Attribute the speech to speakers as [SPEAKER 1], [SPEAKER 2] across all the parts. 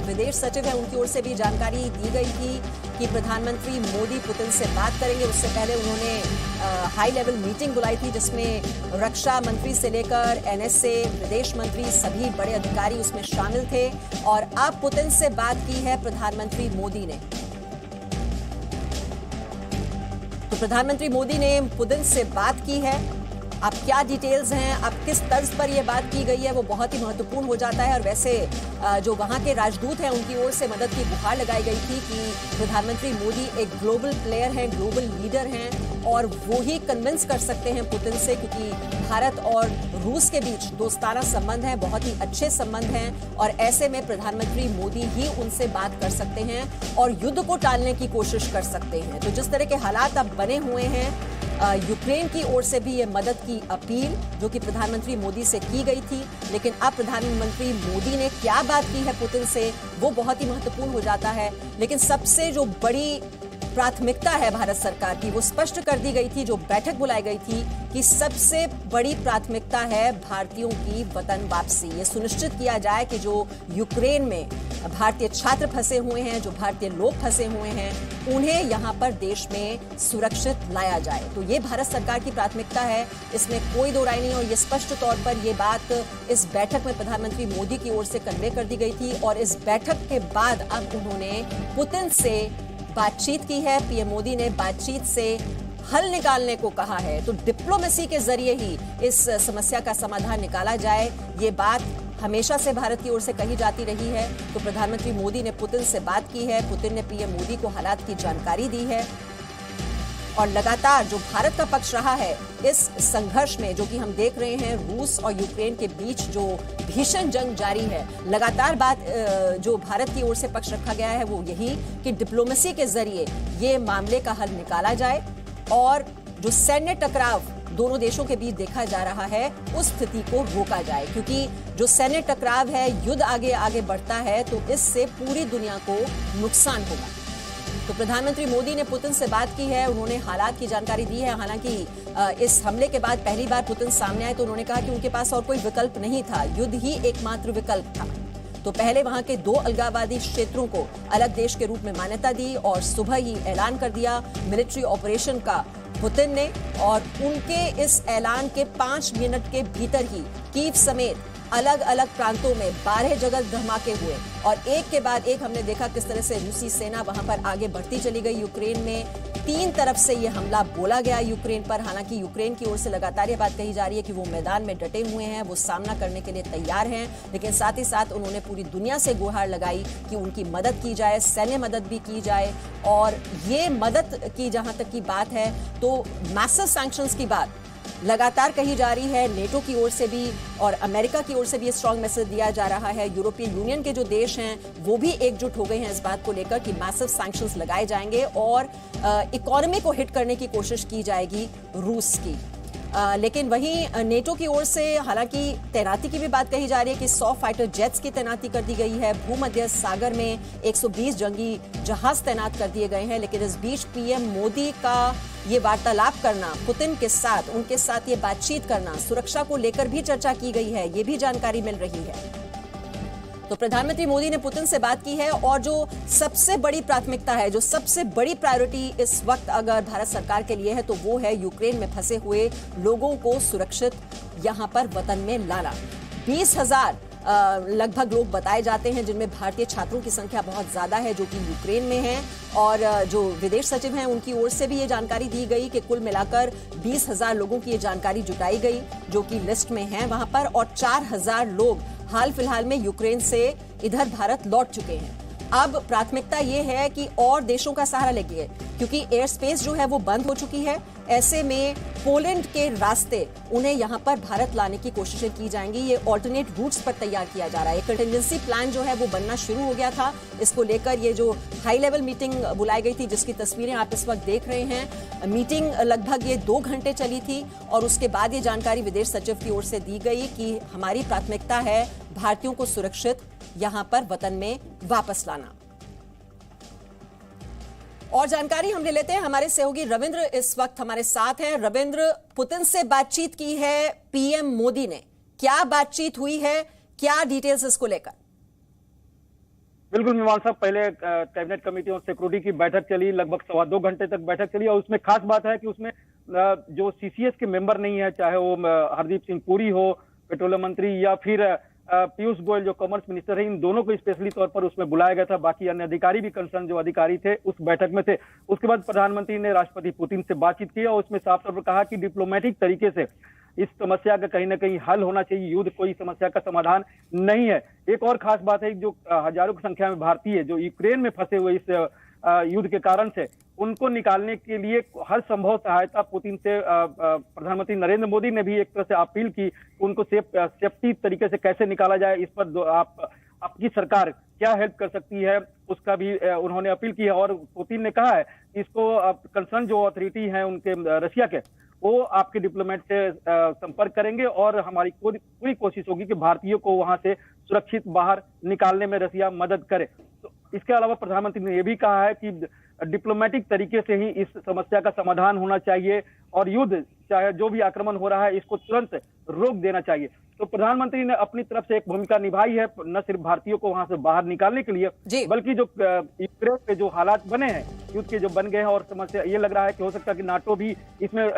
[SPEAKER 1] विदेश सचिव हैं उनकी ओर से भी जानकारी दी गई थी कि प्रधानमंत्री मोदी पुतिन से बात करेंगे। उससे पहले उन्होंने हाई लेवल मीटिंग बुलाई थी जिसमें रक्षा मंत्री से लेकर एनएसए, विदेश मंत्री, सभी बड़े अधिकारी उसमें शामिल थे। और अब पुतिन से बात की है प्रधानमंत्री मोदी ने। तो प्रधानमंत्री मोदी ने पुतिन से बात की है। अब क्या डिटेल्स हैं, अब किस तर्ज पर यह बात की गई है, वो बहुत ही महत्वपूर्ण हो जाता है। और वैसे जो वहां के राजदूत हैं उनकी ओर से मदद की गुहार लगाई गई थी कि प्रधानमंत्री मोदी एक ग्लोबल प्लेयर हैं, ग्लोबल लीडर हैं और वो ही कन्विंस कर सकते हैं पुतिन से, क्योंकि भारत और रूस के बीच दोस्ताना संबंध हैं, बहुत ही अच्छे संबंध हैं। और ऐसे में प्रधानमंत्री मोदी ही उनसे बात कर सकते हैं और युद्ध को टालने की कोशिश कर सकते हैं। तो जिस तरह के हालात अब बने हुए हैं, यूक्रेन की ओर से भी ये मदद की अपील जो कि प्रधानमंत्री मोदी से की गई थी, लेकिन अब प्रधानमंत्री मोदी ने क्या बात की है पुतिन से वो बहुत ही महत्वपूर्ण हो जाता है। लेकिन सबसे जो बड़ी प्राथमिकता है भारत सरकार की वो स्पष्ट कर दी गई थी, जो बैठक बुलाई गई थी कि सबसे बड़ी प्राथमिकता है भारतीयों की वतन वापसी। ये सुनिश्चित किया जाए कि जो यूक्रेन में भारतीय छात्र फंसे हुए हैं, जो भारतीय लोग फंसे हुए हैं, उन्हें यहां पर देश में सुरक्षित लाया जाए। तो ये भारत सरकार की प्राथमिकता है, इसमें कोई दो राय नहीं। और ये स्पष्ट तौर पर ये बात इस बैठक में प्रधानमंत्री मोदी की ओर से कन्वे कर दी गई थी। और इस बैठक के बाद अब उन्होंने पुतिन से बातचीत की है। पीएम मोदी ने बातचीत से हल निकालने को कहा है। तो डिप्लोमेसी के जरिए ही इस समस्या का समाधान निकाला जाए, ये बात हमेशा से भारत की ओर से कही जाती रही है। तो प्रधानमंत्री मोदी ने पुतिन से बात की है, पुतिन ने पीएम मोदी को हालात की जानकारी दी है। और लगातार जो भारत का पक्ष रहा है इस संघर्ष में, जो कि हम देख रहे हैं रूस और यूक्रेन के बीच जो भीषण जंग जारी है, लगातार बात जो भारत की ओर से पक्ष रखा गया है वो यही कि डिप्लोमेसी के जरिए ये मामले का हल निकाला जाए और जो सैन्य टकराव दोनों देशों के बीच देखा जा रहा है उस स्थिति को रोका जाए। क्योंकि जो सैन्य टकराव है, युद्ध आगे आगे बढ़ता है तो इससे पूरी दुनिया को नुकसान होगा। तो प्रधानमंत्री मोदी ने पुतिन से बात की है, उन्होंने हालात की जानकारी दी है। हालांकि इस हमले के बाद पहली बार पुतिन सामने आए तो उन्होंने कहा कि उनके पास और कोई विकल्प नहीं था, युद्ध ही एकमात्र विकल्प था। तो पहले वहां के 2 अलगाववादी क्षेत्रों को अलग देश के रूप में मान्यता दी और सुबह ही ऐलान कर दिया मिलिट्री ऑपरेशन का पुतिन ने। और उनके इस ऐलान के 5 मिनट के भीतर ही कीव समेत अलग अलग प्रांतों में 12 जगह धमाके हुए और एक के बाद एक हमने देखा किस तरह से रूसी सेना वहां पर आगे बढ़ती चली गई। यूक्रेन में 3 तरफ से ये हमला बोला गया यूक्रेन पर। हालांकि यूक्रेन की ओर से लगातार ये बात कही जा रही है कि वो मैदान में डटे हुए हैं, वो सामना करने के लिए तैयार हैं। लेकिन साथ ही साथ उन्होंने पूरी दुनिया से गुहार लगाई कि उनकी मदद की जाए, सैन्य मदद भी की जाए। और ये मदद की जहां तक की बात है तो मैसिव सैंक्शंस की बात लगातार कही जा रही है। नेटो की ओर से भी और अमेरिका की ओर से भी ये स्ट्रांग मैसेज दिया जा रहा है। यूरोपियन यूनियन के जो देश हैं वो भी एकजुट हो गए हैं इस बात को लेकर कि मैसिव सैंक्शंस लगाए जाएंगे और इकोनॉमी को हिट करने की कोशिश की जाएगी रूस की। लेकिन वहीं नेटो की ओर से हालांकि तैनाती की भी बात कही जा रही है कि 100 फाइटर जेट्स की तैनाती कर दी गई है। भूमध्य सागर में 120 जंगी जहाज तैनात कर दिए गए हैं। लेकिन इस बीच पीएम मोदी का ये वार्तालाप करना पुतिन के साथ, उनके साथ ये बातचीत करना, सुरक्षा को लेकर भी चर्चा की गई है, ये भी जानकारी मिल रही है। तो प्रधानमंत्री मोदी ने पुतिन से बात की है और जो सबसे बड़ी प्राथमिकता है, जो सबसे बड़ी प्रायोरिटी इस वक्त अगर भारत सरकार के लिए है तो वो है यूक्रेन में फंसे हुए लोगों को सुरक्षित यहां पर वतन में लाना। 20,000 लगभग लोग बताए जाते हैं जिनमें भारतीय छात्रों की संख्या बहुत ज्यादा है जो कि यूक्रेन में हैं। और जो विदेश सचिव हैं उनकी ओर से भी ये जानकारी दी गई कि कुल मिलाकर 20,000 लोगों की ये जानकारी जुटाई गई जो कि लिस्ट में हैं वहां पर। और 4,000 लोग हाल फिलहाल में यूक्रेन से इधर भारत लौट चुके हैं। अब प्राथमिकता ये है कि और देशों का सहारा लेंगे क्योंकि एयर स्पेस जो है वो बंद हो चुकी है। ऐसे में पोलैंड के रास्ते उन्हें यहां पर भारत लाने की कोशिशें की जाएंगी। ये ऑल्टरनेट रूट्स पर तैयार किया जा रहा है। कंटिजेंसी प्लान जो है वो बनना शुरू हो गया था। इसको लेकर ये जो हाई लेवल मीटिंग बुलाई गई थी जिसकी तस्वीरें आप इस वक्त देख रहे हैं, मीटिंग लगभग ये 2 घंटे चली थी और उसके बाद ये जानकारी विदेश सचिव की ओर से दी गई कि हमारी प्राथमिकता है भारतीयों को सुरक्षित यहां पर वतन में वापस लाना। और जानकारी हम ले लेते हैं, हमारे सहयोगी रविंद्र इस वक्त हमारे साथ हैं। रविंद्र, पुतिन से बातचीत की है पीएम मोदी ने, क्या बातचीत हुई है, क्या डिटेल्स इसको लेकर?
[SPEAKER 2] बिल्कुल मीमांसा साहब, पहले कैबिनेट कमेटी और सिक्योरिटी की बैठक चली, लगभग 2.25 घंटे तक बैठक चली और उसमें खास बात है कि उसमें जो सीसीएस के मेंबर नहीं है, चाहे वो हरदीप सिंह पुरी हो पेट्रोलियम मंत्री या फिर पीयूष गोयल जो कॉमर्स मिनिस्टर है, इन दोनों को स्पेशली तौर पर उसमें बुलाया गया था। बाकी अन्य अधिकारी भी कंसर्न जो अधिकारी थे उस बैठक में थे। उसके बाद प्रधानमंत्री ने राष्ट्रपति पुतिन से बातचीत की और उसमें साफ तौर पर कहा कि डिप्लोमेटिक तरीके से इस समस्या का कहीं ना कहीं हल होना चाहिए, युद्ध कोई समस्या का समाधान नहीं है। एक और खास बात है, जो हजारों की संख्या में भारतीय जो यूक्रेन में फंसे हुए इस युद्ध के कारण से, उनको निकालने के लिए हर संभव सहायता पुतिन से प्रधानमंत्री नरेंद्र मोदी ने भी एक तरह से अपील की, उनको सेफ्टी तरीके से कैसे निकाला जाए, इस पर आपकी सरकार क्या हेल्प कर सकती है, उसका भी उन्होंने अपील की है। और पुतिन ने कहा है कि इसको कंसर्न जो अथॉरिटी है उनके रशिया के, वो आपके डिप्लोमेट से संपर्क करेंगे और हमारी पूरी कोशिश होगी कि भारतीयों को वहां से सुरक्षित बाहर निकालने में रशिया मदद करे। तो इसके अलावा प्रधानमंत्री ने यह भी कहा है कि डिप्लोमेटिक तरीके से ही इस समस्या का समाधान होना चाहिए और युद्ध चाहे जो भी आक्रमण हो रहा है इसको तुरंत रोक देना चाहिए। तो प्रधानमंत्री ने अपनी तरफ से एक भूमिका निभाई है, न सिर्फ भारतीयों को वहां से बाहर निकालने के लिए, बल्कि जो यूक्रेन के जो हालात बने हैं, युद्ध के जो बन गए हैं, और समस्या ये लग रहा है कि हो सकता है कि नाटो भी इसमें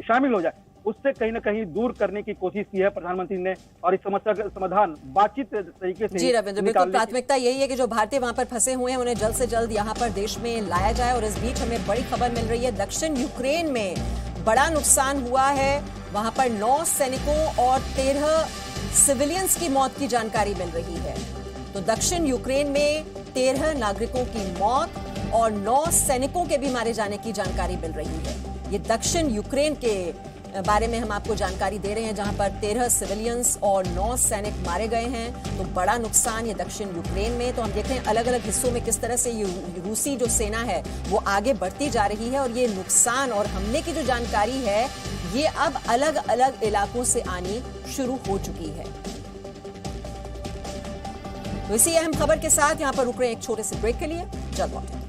[SPEAKER 2] शामिल हो जाए, उससे कहीं ना कहीं दूर करने की कोशिश की है प्रधानमंत्री ने और इस समस्या का समाधान बातचीत तरीके से।
[SPEAKER 1] जी रविंद्र, बिल्कुल प्राथमिकता यही है कि जो भारतीय वहां पर फंसे हुए हैं उन्हें जल्द से जल्द यहां पर देश में लाया जाए। और इस बीच हमें बड़ी खबर मिल रही है, दक्षिण यूक्रेन में बड़ा नुकसान हुआ है। वहां पर 9 सैनिकों और 13 सिविलियंस की मौत की जानकारी मिल रही है। तो दक्षिण यूक्रेन में 13 नागरिकों की मौत और 9 सैनिकों के भी मारे जाने की जानकारी मिल रही है। ये दक्षिण यूक्रेन के बारे में हम आपको जानकारी दे रहे हैं, जहां पर 13 सिविलियंस और 9 सैनिक मारे गए हैं। तो बड़ा नुकसान ये दक्षिण यूक्रेन में। तो हम देख रहे हैं अलग अलग हिस्सों में किस तरह से ये रूसी जो सेना है वो आगे बढ़ती जा रही है और ये नुकसान और हमले की जो जानकारी है ये अब अलग अलग इलाकों से आनी शुरू हो चुकी है। तो इसी अहम खबर के साथ यहां पर रुक रहे हैं एक छोटे से ब्रेक के लिए, जल्द लौटेंगे।